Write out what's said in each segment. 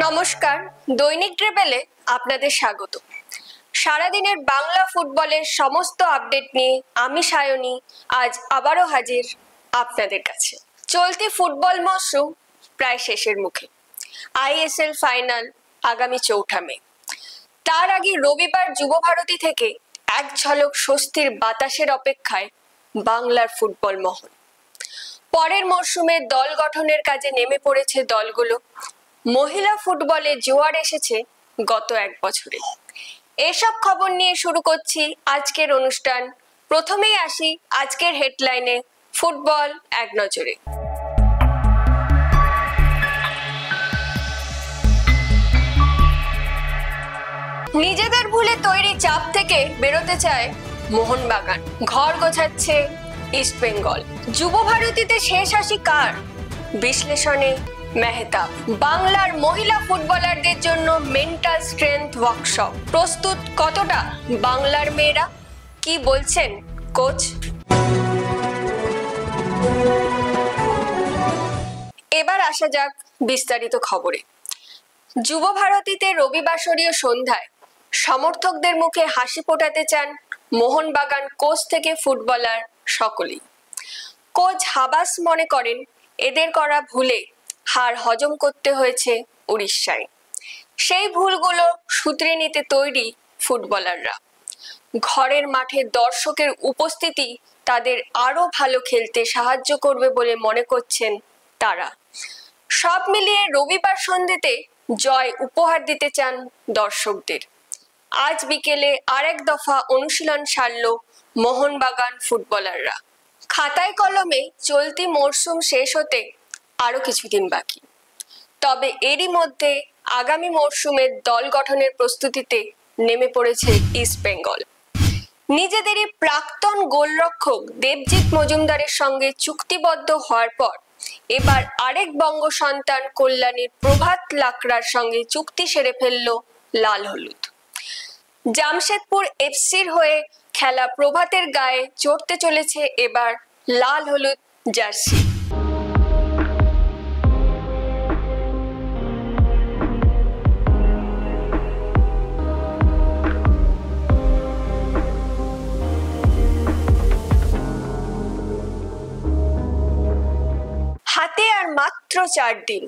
নমস্কার, দৈনিক ট্রেবেলে আপনাদের স্বাগত। সারাদিনের বাংলা ফুটবলের সমস্ত আপডেট নিয়ে আমি সায়নী আজ আবারও হাজির আপনাদের কাছে। চলতি ফুটবল মরশুম প্রায় শেষের মুখে। আইএসএল ফাইনাল আগামী 4 মে। তার আগে রবিবার যুবভারতী থেকে এক ঝলক স্বস্তির বাতাসের অপেক্ষায় বাংলার ফুটবল মহল। পরের মরশুমে দল গঠনের কাজে নেমে পড়েছে দলগুলো। মহিলা ফুটবলে জোয়ার এসেছে গত 1 বছরে। এসব খবর নিয়ে শুরু করছি আজকের অনুষ্ঠান। প্রথমেই আসি আজকের হেডলাইনে, ফুটবল এক নজরে। নিজেদের ভুলে তৈরি চাপ থেকে বেরোতে চায় মোহনবাগান, ঘর গোছাচ্ছে ইস্ট বেঙ্গল। যুবভারতীতে শেষ হাসি কার? বিশ্লেষণে মেহতাব। বাংলার মহিলা ফুটবলারদের জন্য মেন্টাল স্ট্রেংথ ওয়ার্কশপ। প্রস্তুত কতটা বাংলার মেয়েরা? কি বলছেন কোচ? এবার আসা যাক বিস্তারিত খবরে। যুবভারতীতে রবিবাসরীয় সন্ধ্যায় সমর্থকদের মুখে হাসি ফোটাতে চান মোহনবাগান কোচ থেকে ফুটবলার সকলেই। কোচ হাবাস মনে করেন এদের করা ভুলে হার হজম করতে হয়েছে উড়িষ্যায়। সেই ভুলগুলো শুধরে নিতে তৈরি ফুটবলাররা। ঘরের মাঠে দর্শকের উপস্থিতি তাদের আরো ভালো খেলতে সাহায্য করবে বলে মনে করছেন তারা। সব মিলিয়ে রবিবার সন্ধ্যেতে জয় উপহার দিতে চান দর্শকদের। আজ বিকেলে আরেক দফা অনুশীলন সারল মোহনবাগান ফুটবলাররা। খাতায় কলমে চলতি মরশুম শেষ হতে আরো কিছুদিন বাকি। তবে এরই মধ্যে আগামী মরশুমের দল গঠনের প্রস্তুতিতে নেমে পড়েছে ইস্ট বেঙ্গল। নিজেদেরই প্রাক্তন গোলরক্ষক দেবজিৎ মজুমদারের সঙ্গে চুক্তিবদ্ধ হওয়ার পর এবার আরেক বঙ্গ সন্তান কল্যাণীর প্রভাত লাকড়ার সঙ্গে চুক্তি সেরে ফেলল লাল হলুদ। জামশেদপুর এফসির হয়ে খেলা প্রভাতের গায়ে চড়তে চলেছে এবার লাল হলুদ জার্সি। হাতে আর মাত্র 4 দিন,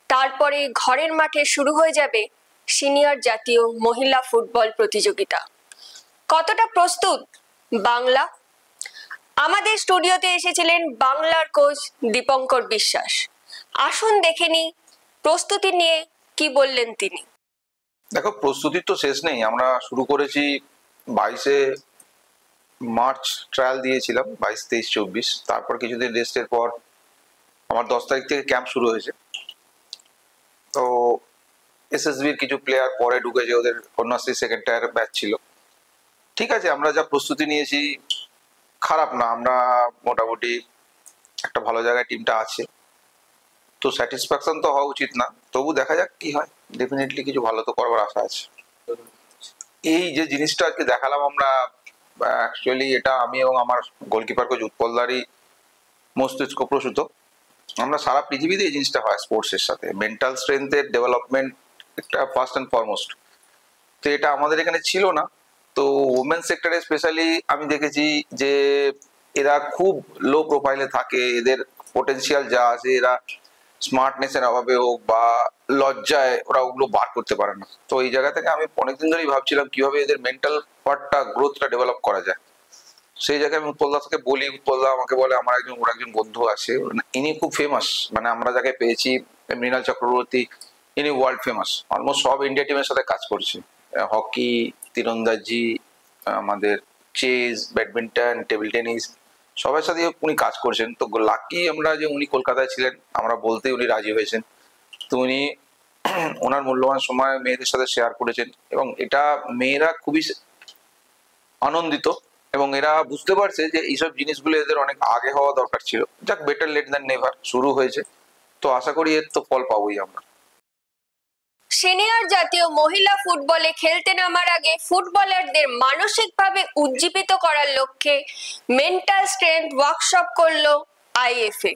তারপরে ঘরের মাঠে শুরু হয়ে যাবে সিনিয়র জাতীয় মহিলা ফুটবল প্রতিযোগিতা। কতটা প্রস্তুত বাংলা? আমাদের স্টুডিওতে এসেছিলেন বাংলার কোচ দীপঙ্কর বিশ্বাস। আসুন দেখে নিই প্রস্তুতি নিয়ে কি বললেন তিনি। দেখো, প্রস্তুতি তো শেষ নেই। আমরা শুরু করেছি 22 মার্চ ট্রায়াল দিয়েছিলাম, 22, 23, 24। তারপর কিছুদিন রেস্টের পর আমার 10 তারিখ থেকে ক্যাম্প শুরু হয়েছে। তো এসএসবির কিছু প্লেয়ার পরে ঢুকেছে, ওদের কন্যাশ্রী সেকেন্ড টায়ার ব্যাচ ছিল। ঠিক আছে, আমরা যা প্রস্তুতি নিয়েছি খারাপ না। আমরা মোটামুটি একটা ভালো জায়গায় টিমটা আছে, তো স্যাটিসফ্যাকশন তো হওয়া উচিত না। তবু দেখা যাক কি হয়। ডেফিনেটলি কিছু ভালো তো করবার আশা আছে। এই যে জিনিসটা আজকে দেখালাম আমরা, অ্যাকচুয়ালি এটা আমি এবং আমার গোলকিপার কোচ উৎপলদারই মস্তিষ্ক প্রসূত। আমরা সারা পৃথিবীতে এই জিনিসটা হয় স্পোর্টসের সাথে। মেন্টাল স্ট্রেংথের ডেভেলপমেন্ট একটা ফার্স্ট অ্যান্ড ফরমোস্ট। তো এটা আমাদের এখানে ছিল না। তো ওমেন সেক্টরে স্পেশালি আমি দেখেছি যে এরা খুব লো প্রোফাইলে থাকে। এদের পোটেনশিয়াল যা আছে, এরা স্মার্টনেসের অভাবে হোক বা লজ্জায় ওরা ওগুলো বার করতে পারে না। তো এই জায়গা থেকে আমি অনেকদিন ধরেই ভাবছিলাম কিভাবে এদের মেন্টাল পার্টটা, গ্রোথটা ডেভেলপ করা যায়। সেই জায়গায় আমি উৎপলদা থেকে বলি, উৎপলদা আমাকে বলে আমার ওর একজন বন্ধু আছে, ইনি খুব ফেমাস। মানে আমরা যাকে পেয়েছি মৃণাল চক্রবর্তী, ইনি ওয়ার্ল্ড ফেমাস। অলমোস্ট সব ইন্ডিয়া টিমের সাথে কাজ করছে। হকি, তীরন্দাজি, আমাদের চেস, ব্যাডমিন্টন, টেবিল টেনিস, সবার সাথে উনি কাজ করছেন। তো লাকি আমরা যে উনি কলকাতায় ছিলেন, আমরা বলতেই উনি রাজি হয়েছেন। তো উনি ওনার মূল্যবান সময় মেয়েদের সাথে শেয়ার করেছেন এবং এটা মেয়েরা খুবই আনন্দিত এবং এরা বুঝতে পারছে যে এইসব জিনিসগুলো এদের অনেক আগে হওয়া দরকার ছিল। যাক, বেটার লেট দ্যান নেভার, শুরু হয়েছে। তো আশা করি এর তো ফল পাবোই আমরা। সিনিয়র জাতীয় মহিলা ফুটবলে খেলতে নামার আগে ফুটবলারদের মানসিকভাবে উজ্জীবিত করার লক্ষ্যে মেন্টাল স্ট্রেংথ ওয়ার্কশপ করলো আইএফএ।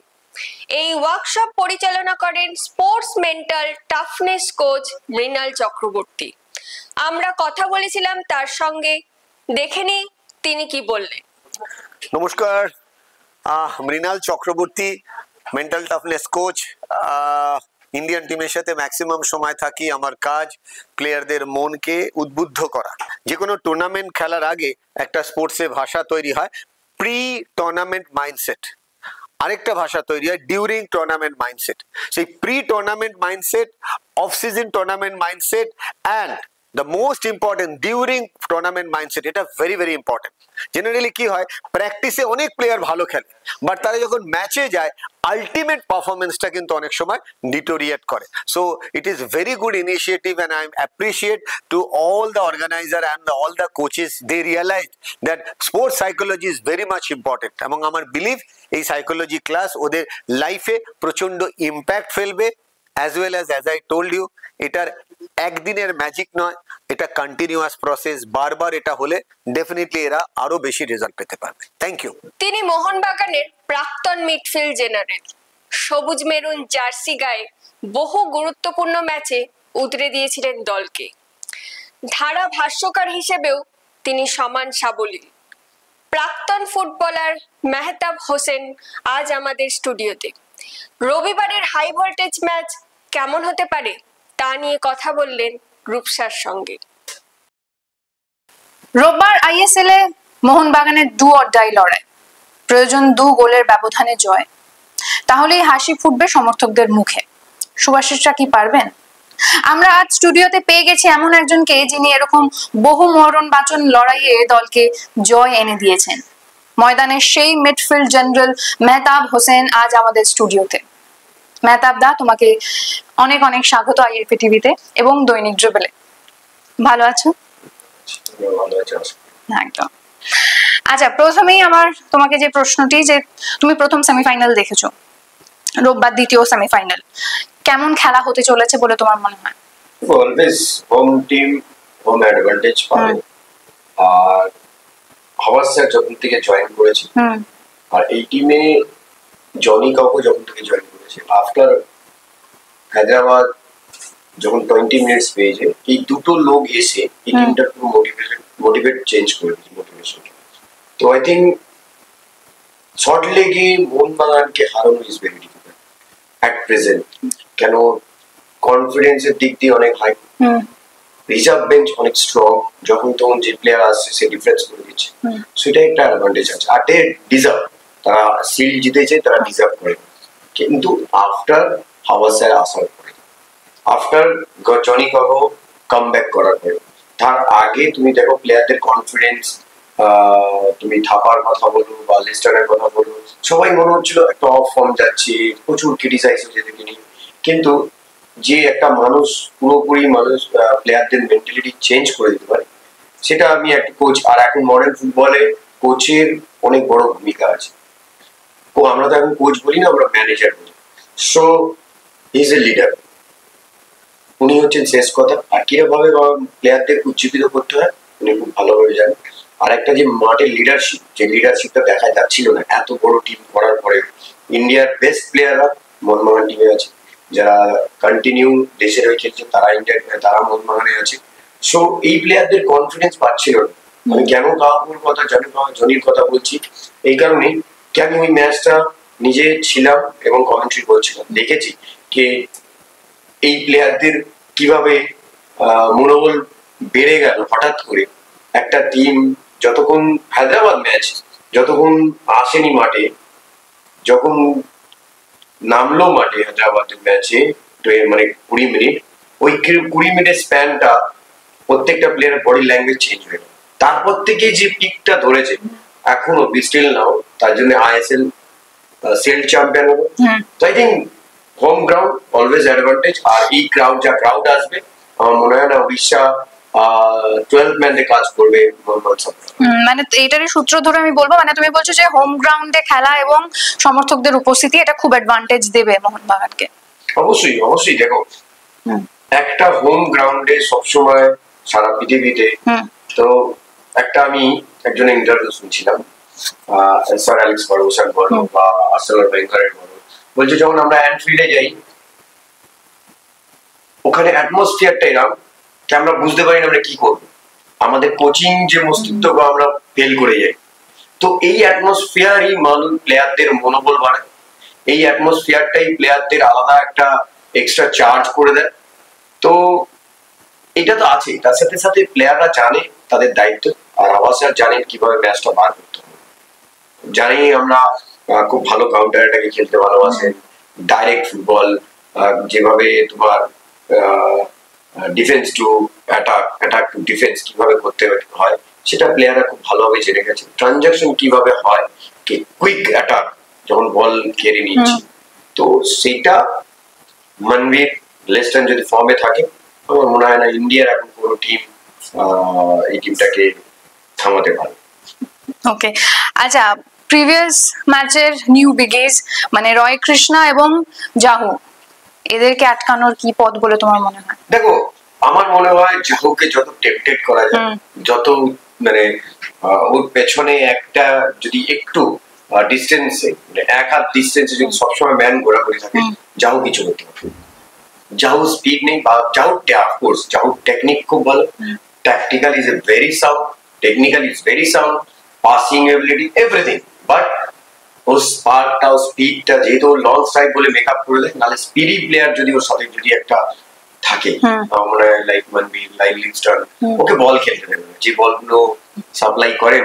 এই ওয়ার্কশপ পরিচালনা করেন sports mental toughness coach Mrinal Chakraborty. আমরা কথা বলেছিলাম তার সঙ্গে, দেখে নিই তিনি কি বললেন। নমস্কার, Mrinal Chakraborty, mental toughness coach. Indian টিমের সাথে ম্যাক্সিমাম সময় থাকি। আমার কাজ প্লেয়ারদের মনকে উদ্বুদ্ধ করা। যে কোনো টুর্নামেন্ট খেলার আগে একটা স্পোর্টসে ভাষা তৈরি হয় প্রি টুর্নামেন্ট মাইন্ডসেট, আরেকটা ভাষা তৈরি হয় ডিউরিং টুর্নামেন্ট মাইন্ডসেট। সেই pre tournament mindset, off season tournament mindset and the most important during tournament mindset, এটা ভেরি ভেরি ইম্পর্টেন্ট। জেনারেলি কি হয়, প্র্যাকটিসে অনেক প্লেয়ার ভালো খেলে, বাট তারা যখন ম্যাচে যায় আলটিমেট পারফরমেন্সটা কিন্তু অনেক সময় ডিটোরিয়েট করে। So it is very good initiative and I appreciate to all the organizer and all the coaches. They realize that sports psychology is very much important, এবং আমার বিলিভ এই সাইকোলজি ক্লাস ওদের লাইফে প্রচন্ড ইম্প্যাক্ট ফেলবে। as well as I told you, এটার একদিনের magic নয়, এটা কন্টিনিউয়াস প্রসেস। বারবার এটা হলে ডেফিনেটলি এরা আরো বেশি রেজাল্ট পেতে পারবে। Thank you. তিনি মোহনবাগানের প্রাক্তন মিডফিল্ড জেনারেল। সবুজ মেরুন জার্সি গায়ে বহু গুরুত্বপূর্ণ ম্যাচে উতরে দিয়েছিলেন দলকে। ধারা ভাষ্যকার হিসেবেও তিনি সমান সাবলীল। প্রাক্তন ফুটবলার মেহতাব হোসেন আজ আমাদের স্টুডিওতে। রবিবারের হাই ভোল্টেজ ম্যাচ কেমন হতে পারে তা নিয়ে কথা বললেন রূপসার সঙ্গে। রোববার আইএসএল এ মোহনবাগানের ডু অর ডাই লড়াই, প্রয়োজন 2 গোলের ব্যবধানে জয়, তাহলেই হাসি ফুটবে সমর্থকদের মুখে। সুভাষিসরা কি পারবেন? আমরা আজ স্টুডিওতে পেয়ে গেছি এমন একজনকে যিনি এরকম বহু মরণ বাঁচন লড়াইয়ে দলকে জয় এনে দিয়েছেন। ময়দানের সেই মিডফিল্ড জেনারেল মেহতাব হোসেন আজ আমাদের স্টুডিওতে। মেহতাব দা, তোমাকে অনেক অনেক স্বাগত আইএফএ টিভিতে এবং দৈনিক ড্রিবলে। ভালো আছো? একদম। আচ্ছা, প্রথমেই আমার তোমাকে যে প্রশ্নটি, যে তুমি প্রথম সেমিফাইনাল দেখেছো, রোববার দ্বিতীয় সেমিফাইনাল, কেমন খেলা হতে চলেছে বলে তোমার মনে হয়? Always home team home advantage পাবে। আর হাওয়াজ স্যার যখন থেকে জয়েন করেছে, আর এই টিমে জনি কাউকে যখন থেকে জয়েন করেছে, আফটার হায়দ্রাবাদ যখন 20 মিনিটস পেয়েছে, এই দুটো লোক এসে এই টিমটার পুরো মোটিভেট চেঞ্জ করে দিয়েছে, মোটিভেশন। তো আই থিঙ্ক শর্ট লেগে মোহনবাগানকে হারানো is very difficult at present. কেন, কনফিডেন্সের দিক দিয়ে অনেক হাই, রিজার্ভ বেঞ্চ অনেক স্ট্রং, যখন তখন যে প্লেয়ার আসছে সে ডিফারেন্স করে দিচ্ছে, সেটা একটা অ্যাডভান্টেজ আছে। আর দে ডিজার্ভ, তারা সিল জিতেছে, তারা ডিজার্ভ করে। কিন্তু আফটার হাওয়াজ স্যার আসার পরে, আফটার জনি কাকো কাম ব্যাক করার পরে, তার আগে তুমি দেখো প্লেয়ারদের কনফিডেন্স, তুমি থাপার কথা বলো বা লিস্টারের কথা বলো, সবাই মনে হচ্ছিল একটা অফ ফর্ম যাচ্ছে, প্রচুর ক্রিটিসাইজ হয়েছে তিনি। কিন্তু যে একটা মানুষ পুরোপুরি প্লেয়ারদের মেন্টালিটি চেঞ্জ করে দিতে পারে, সেটা আমি একটা কোচ। আর এখন মডার্ন ফুটবলে কোচের অনেক বড় ভূমিকা আছে। আমরা তো এখন কোচ বলি না, আমরা ম্যানেজার বলি। So he is a leader, উনি হচ্ছেন শেষ কথা। আর কিভাবে প্লেয়ারদের উজ্জীবিত করতে হয় উনি খুব ভালোভাবে জানেন। আর একটা যে মাঠের লিডারশিপ, যে লিডারশিপটা দেখা যাচ্ছিল না এত বড় টিম করার পরে, ইন্ডিয়ার বেস্ট প্লেয়াররা মোহনবাগান টিমে আছে, যারা কন্টিনিউ দেশের হয়ে খেলছে তারা মোহনবাগানে আছে। সো এই প্লেয়ারদের কনফিডেন্স পাচ্ছিল না। আমি কেন কাকুর কথা, জনির কথা বলছি এই কারণে, কি আমি ওই ম্যাচটা নিজে ছিলাম এবং কমেন্ট্রি করছিলাম, দেখেছি যে এই প্লেয়ারদের কিভাবে মনোবল বেড়ে গেল হঠাৎ করে। একটা টিম যতক্ষণ হায়দ্রাবাদ ম্যাচ যতক্ষণ আসেনি মাঠে, যখন নামলো মাঠে হায়দ্রাবাদের ম্যাচে, মানে 20 মিনিট, ওই 20 মিনিটের স্প্যানটা প্রত্যেকটা প্লেয়ারের বডি ল্যাঙ্গুয়েজ চেঞ্জ হয়ে গেল। তারপর থেকে যে পিকটা ধরেছে এখনো স্টিল নাও, তার জন্য আইএসএল সেল চ্যাম্পিয়ন হলো। তো I think home ground always advantage. আর এই ক্রাউড আসবে, আমার মনে হয় না উড়িষ্যা 12 ম্যানে কাজ করবে মোহনবাগান। মানে এটারই সূত্র ধরে আমি বলবো, মানে তুমি বলছো যে হোম গ্রাউন্ডে খেলা এবং সমর্থকদের উপস্থিতি এটা খুব অ্যাডভান্টেজ দেবে মোহনবাগানকে। অবশ্যই অবশ্যই। দেখো, একটা হোম গ্রাউন্ডে সবসময় সারা পৃথিবীতে, তো একটা আমি একজনের ইন্টারভিউ শুনছিলাম, স্যার অ্যালেক্স ফার্গুসন বলো বা আর্সেনাল ওয়েঙ্গারের বলো, বলছে যখন আমরা অ্যানফিল্ডে যাই ওখানে অ্যাটমসফিয়ারটা এরকম যে আমরা বুঝতে পারি না আমরা কি করবো, আমাদের কোচিং যে মস্তিষ্ক আমরা ফেল করে যাই। তো এই অ্যাটমসফিয়ারই মানুষ প্লেয়ারদের মনোবল বাড়ায়, এই অ্যাটমসফিয়ারটাই প্লেয়ারদের আলাদা একটা এক্সট্রা চার্জ করে দেয়। তো এটা তো আছে, তার সাথে সাথে প্লেয়াররা জানে তাদের দায়িত্ব, আর আওয়াজ স্যার জানেন কিভাবে ম্যাচটা বার করতে হবে। জানি আমরা খুব ভালো কাউন্টার অ্যাটাকে খেলতে ভালোবাসেন, ডাইরেক্ট ফুটবল, যেভাবে তোমার defence to attack, attack to defence কিভাবে করতে হয় সেটা প্লেয়াররা খুব ভালোভাবে জেনে গেছে। ট্রানজাকশন কিভাবে হয়, কুইক অ্যাটাক যখন বল কেড়ে নিচ্ছি, তো সেটা মনবীর লেস্টন যদি ফর্মে থাকে আমার মনে হয় না ইন্ডিয়ার এখন কোনো টিম এই টিমটাকে থামাতে পারে। ওকে, আচ্ছা, প্রিভিয়াস ম্যাচের নিউ বিগেজ মানে রয় কৃষ্ণা এবং জাহু, এদেরকে আটকানোর কি পথ বলে তোমার মনে হয়? দেখো আমার মনে হয় জাহুকে যত টেম্পটেড করা যায়, যত মানে ওর পেছনে একটা যদি একটু ডিস্টেন্সে মানে এক হাত ডিস্টেন্সে যদি সবসময় ম্যান ঘোরাঘুরি থাকে জাহু কিছু করতে পারবে। জাহু স্পিড নেই বা জাহু অফকোর্স জাহু টেকনিক খুব ভালো, tactical is a very sound, technical is very sound, passing ability everything, but ওর স্পার্কটা ও স্পিডটা যেহেতু লং স্ট্রাইক বলে মেকআপ করে দেয়, নাহলে স্পিডি প্লেয়ার যদি ওর সাথে যদি একটা থাকে মানে লাইক মনবীর, লাইক লিস্টন, ওকে বল খেলতে দেবে, যে বলগুলো সাপ্লাই করে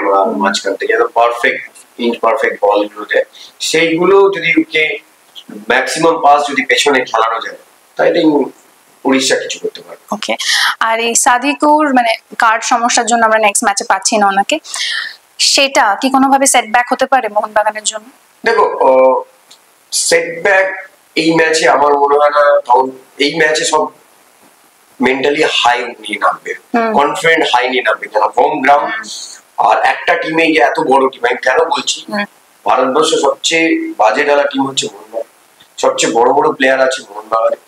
মাঝখান থেকে একদম পারফেক্ট ইনপারফেক্ট বলগুলো দেয়, সেইগুলো যদি ওকে ম্যাক্সিমাম পাস যদি পেছনে খেলানো যায় তাহলে উড়িষ্যা কিছু করতে পারে। ওকে, আর এই সাদিকুর মানে কার্ড সমস্যার জন্য আমরা নেক্সট ম্যাচে পাচ্ছি না ওনাকে, সেটা কি কোনোভাবে সেটব্যাক হতে পারে মোহনবাগানের জন্য? দেখো সেটব্যাক এই ম্যাচে আমার মনে হয় না, কারণ এই ম্যাচে সব মেন্টালি হাই নিয়ে নামবে, কনফিডেন্ট হাই নিয়ে নামবে, কেন হোম গ্রাউন্ড আর একটা টিমে এত বড় টিম। আমি কেন বলছি, ভারতবর্ষের সবচেয়ে বাজে ডালা টিম হচ্ছে মোহনবাগান, সবচেয়ে বড় বড় প্লেয়ার আছে মোহনবাগানে,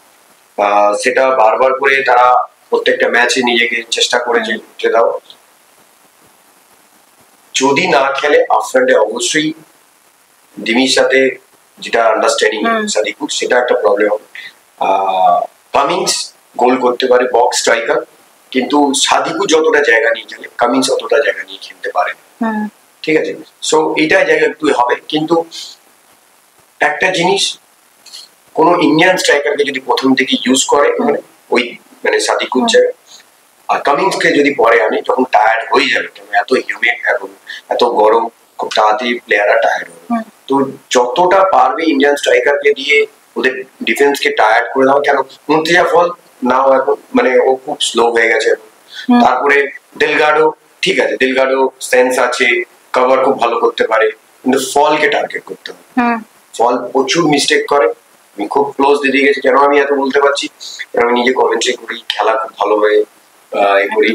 সেটা বারবার করে তারা প্রত্যেকটা ম্যাচে নিজেকে চেষ্টা করেছে উঠে দাও। যদি না খেলে আফ্রান্ডে অবশ্যই ডিমির সাথে যেটা আন্ডারস্ট্যান্ডিং সাদিকুর সেটা একটা প্রবলেম হবে। কামিংস গোল করতে পারে বক্স স্ট্রাইকার, কিন্তু সাদিকু যতটা জায়গা নিয়ে খেলে কামিংস অতটা জায়গা নিয়ে খেলতে পারে, ঠিক আছে? সো এইটা জায়গা একটু হবে, কিন্তু একটা জিনিস কোন ইন্ডিয়ান স্ট্রাইকারকে যদি প্রথম থেকে ইউজ করে মানে ওই মানে সাদিকুর জায়গায়, আর কামিংসকে যদি পরে আনে তখন টায়ার্ড হয়ে যাবে, কারণ এত হিউমিড এখন এত গরম, খুব তাড়াতাড়ি প্লেয়াররা টায়ার্ড হবে। তো যতটা পারবে ইন্ডিয়ান স্ট্রাইকারকে দিয়ে ওদের ডিফেন্সকে টায়ার্ড করে দাও। কেন মুর্তজা ফল নাও এখন মানে ও খুব স্লো হয়ে গেছে এখন। তারপরে দেলগাডো, ঠিক আছে দেলগাডো সেন্স আছে, কভার খুব ভালো করতে পারে, কিন্তু ফলকে টার্গেট করতে হবে। ফল প্রচুর মিস্টেক করে, আমি খুব ক্লোজ দিয়ে গেছি। কেন আমি এত বলতে পারছি, কারণ আমি নিজে কমেন্ট্রি করি, খেলা খুব ভালোভাবে করি,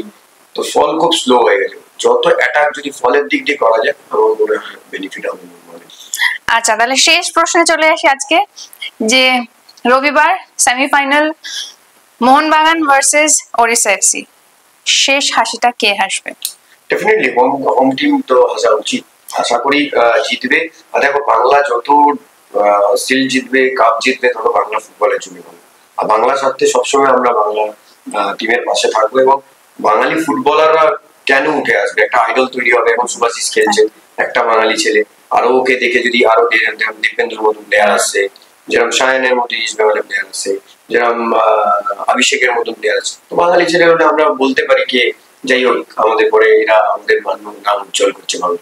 তো ফল খুব স্লো হয়ে গেছে। যত অ্যাটাক যদি ফলের দিক দিয়ে করা যায় আমার মনে হয় বেনিফিট হবে। আচ্ছা, তাহলে শেষ প্রশ্নে চলে আসি আজকে, যে রবিবার semifinal Mohun Bagan versus Odisha FC, শেষ হাসিটা কে হাসবে? ডেফিনেটলি হোম টিম তো হাসা উচিত, আশা করি জিতবে। আর দেখো বাংলা যত সিল জিতবে, কাপ জিতবে, তত বাংলা ফুটবলের জন্য ভালো। আর বাংলার স্বার্থে সবসময় আমরা বাংলা টিমের পাশে থাকবো, এবং বাঙালি ফুটবলাররা কেন উঠে আসবে, একটা আইডল তৈরি হবে। এখন সুভাশিস খেলছে, একটা বাঙালি ছেলে, আরো ওকে দেখে যদি আরো দীপেন্দ্র মতন প্লেয়ার আসছে, যেরকম সায়নের মতো ইস্ট বেঙ্গলের প্লেয়ার আসছে, যেরকম অভিষেকের মতন প্লেয়ার আছে, তো বাঙালি ছেলে হলে আমরা বলতে পারি কে যাই হোক আমাদের পরে এরা আমাদের নাম উজ্জ্বল করছে Bangla.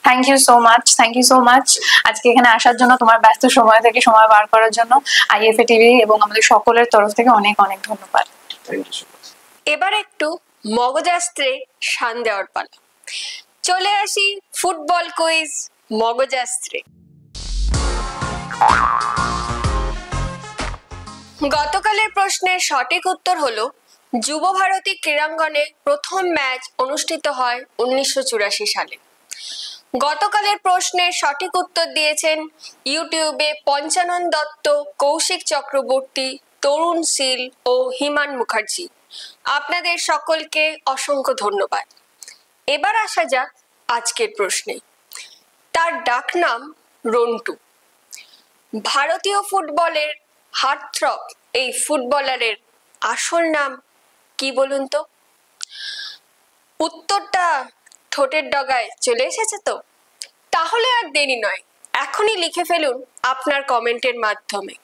Thank you so much আজকে এখানে আসার জন্য, তোমার ব্যস্ত সময় থেকে সময় বার করার জন্য আইএফএ টিভি এবং আমাদের সকলের তরফ থেকে অনেক অনেক ধন্যবাদ। Thank you so much. এবার একটু মগজাস্ত্রে শান দেওয়ার পালা। চলে আসি ফুটবল কুইজ মগজাস্ত্রে। গতকালের প্রশ্নের সঠিক উত্তর হলো যুব ভারতী ক্রীড়াঙ্গনে প্রথম ম্যাচ অনুষ্ঠিত হয় 1984 সালে। গতকালের প্রশ্নের সঠিক উত্তর দিয়েছেন ইউটিউবে পঞ্চানন দত্ত, কৌশিক চক্রবর্তী, তরুণ শীল ও হিমান মুখার্জি। আপনাদের সকলকে অসংখ্য ধন্যবাদ। এবার আসা যাক আজকের প্রশ্নে। তার ডাকনাম রন্টু। ভারতীয় ফুটবলের হার্টথ্রব এই ফুটবলারের আসল নাম কি বলুন তো? উত্তরটা ঠোঁটের ডগায় চলে এসেছে তো? তাহলে আর দেরি নয়, এখনই লিখে ফেলুন আপনার কমেন্টের মাধ্যমে।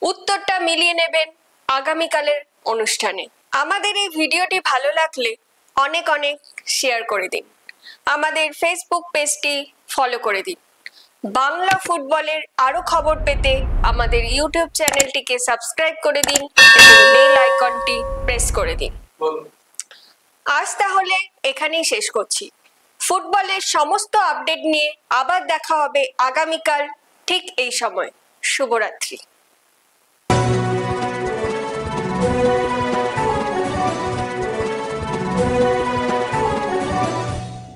উত্তরটা মিলিয়ে নেবেন আগামীকালের অনুষ্ঠানে। আমাদের এই ভিডিওটি ভালো লাগলে অনেক অনেক শেয়ার করে দিন, আমাদের ফেসবুক পেজটি ফলো করে দিন। বাংলা ফুটবলের আরো খবর পেতে আমাদের ইউটিউব চ্যানেলটিকে সাবস্ক্রাইব করে দিন এবং বেল আইকনটি প্রেস করে দিন। আজ তাহলে এখানেই শেষ করছি। ফুটবলের সমস্ত আপডেট নিয়ে আবার দেখা হবে আগামীকাল ঠিক এই সময়। শুভরাত্রি।